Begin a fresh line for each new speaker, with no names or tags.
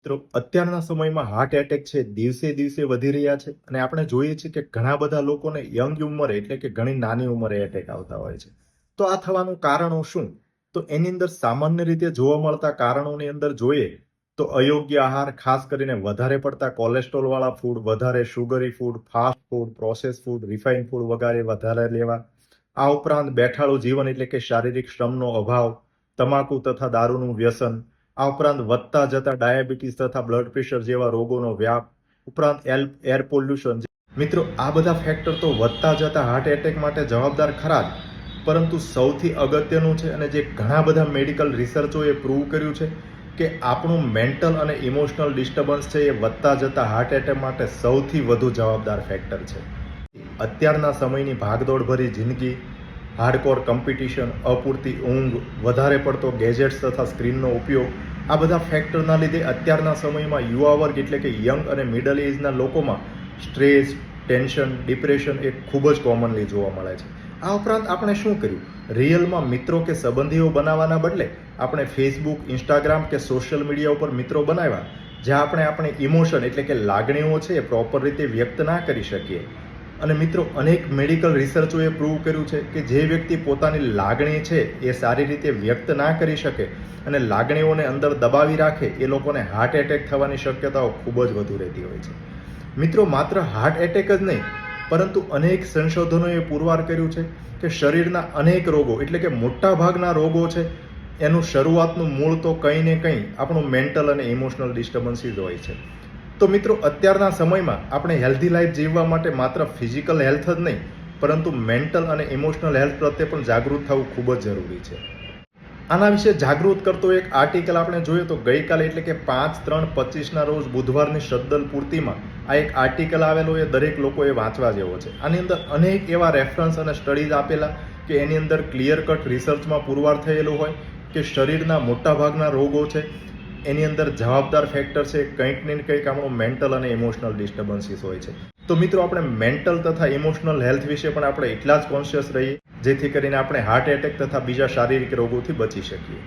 મિત્રો અત્યારના સમયમાં હાર્ટ એટેક છે દિવસે દિવસે વધી રહ્યા છે અને આપણે જોઈએ છીએ કે ઘણા બધા લોકોને યંગ ઉંમરે એટલે કે ઘણી નાની ઉંમરે એટેક આવતા હોય છે. તો આ થવાનું કારણો શું? તો એની અંદર સામાન્ય રીતે જોવા મળતા કારણોની અંદર જોઈએ તો અયોગ્ય આહાર, ખાસ કરીને વધારે પડતા કોલેસ્ટ્રોલ વાળા ફૂડ, વધારે sugary food, fast food, process food, refine food વગેરે વધારે લેવા. આ ઉપરાંત બેઠાડું જીવન એટલે કે શારીરિક શ્રમનો અભાવ, તમાકુ તથા દારૂનું વ્યસન, આ ઉપરાંત વધતા જતા ડાયાબિટીસ તથા બ્લડ પ્રેશર જેવા રોગોનો વ્યાપ, ઉપરાંત એર પોલ્યુશન. મિત્રો, આ બધા ફેક્ટર તો વધતા જતા હાર્ટ એટેક માટે જવાબદાર ખરા જ, પરંતુ સૌથી અગત્યનું છે અને જે ઘણા બધા મેડિકલ રિસર્ચોએ પ્રૂવ કર્યું છે કે આપણું મેન્ટલ અને ઇમોશનલ ડિસ્ટર્બન્સ છે એ વધતા જતા હાર્ટ એટેક માટે સૌથી વધુ જવાબદાર ફેક્ટર છે. અત્યારના સમયની ભાગદોડભરી જિંદગી, હાર્ડકોર કોમ્પિટિશન, અપૂરતી ઊંઘ, વધારે પડતો ગેજેટ્સ તથા સ્ક્રીનનો ઉપયોગ, આ બધા ફેક્ટરના લીધે અત્યારના સમયમાં યુવા વર્ગ એટલે કે યંગ અને મિડલ એજના લોકોમાં સ્ટ્રેસ, ટેન્શન, ડિપ્રેશન એ ખૂબ જ કોમનલી જોવા મળે છે. આ ઉપરાંત આપણે શું કર્યું? રિયલમાં મિત્રો કે સંબંધીઓ બનાવવાના બદલે આપણે ફેસબુક, ઇન્સ્ટાગ્રામ કે સોશિયલ મીડિયા ઉપર મિત્રો બનાવ્યા, જ્યાં આપણે આપણી ઇમોશન એટલે કે લાગણીઓ છે એ પ્રોપર રીતે વ્યક્ત ના કરી શકીએ. અને મિત્રો, અનેક મેડિકલ રિસર્ચોએ પ્રૂવ કર્યું છે કે જે વ્યક્તિ પોતાની લાગણી છે એ સારી રીતે વ્યક્ત ના કરી શકે અને લાગણીઓને અંદર દબાવી રાખે, એ લોકોને હાર્ટ એટેક થવાની શક્યતાઓ ખૂબ જ વધુ રહેતી હોય છે. મિત્રો, માત્ર હાર્ટ એટેક જ નહીં, પરંતુ અનેક સંશોધનોએ પુરવાર કર્યું છે કે શરીરના અનેક રોગો એટલે કે મોટા ભાગના રોગો છે એનું શરૂઆતનું મૂળ તો કંઈ ને કંઈ આપણું મેન્ટલ અને ઇમોશનલ ડિસ્ટર્બન્સીસ હોય છે. તો મિત્રો, અત્યારના સમયમાં આપણે હેલ્ધી લાઈફ જીવવા માટે માત્ર ફિઝિકલ હેલ્થ જ નહીં, પરંતુ મેન્ટલ અને ઇમોશનલ હેલ્થ પ્રત્યે પણ જાગૃત થવું ખૂબ જ જરૂરી છે. આના વિશે જાગૃત કરતો એક આર્ટિકલ આપણે જોઈએ તો ગઈકાલે એટલે કે 5/3/25ના રોજ બુધવારની શદ્દલ પૂર્તિમાં આ એક આર્ટિકલ આવેલો, એ દરેક લોકોએ વાંચવા જેવો છે. આની અંદર અનેક એવા રેફરન્સ અને સ્ટડીઝ આપેલા કે એની અંદર ક્લિયર કટ રિસર્ચમાં પુરવાર થયેલું હોય કે શરીરના મોટાભાગના રોગો છે એની અંદર જવાબદાર ફેક્ટર છે કંઈક ને કંઈક આપણું મેન્ટલ અને ઇમોશનલ ડિસ્ટર્બન્સીસ હોય છે. તો મિત્રો, આપણે મેન્ટલ તથા ઇમોશનલ હેલ્થ વિશે પણ આપણે એટલા જ કોન્શિયસ રહીએ જેથી કરીને આપણે હાર્ટ એટેક તથા બીજા શારીરિક રોગોથી બચી શકીએ.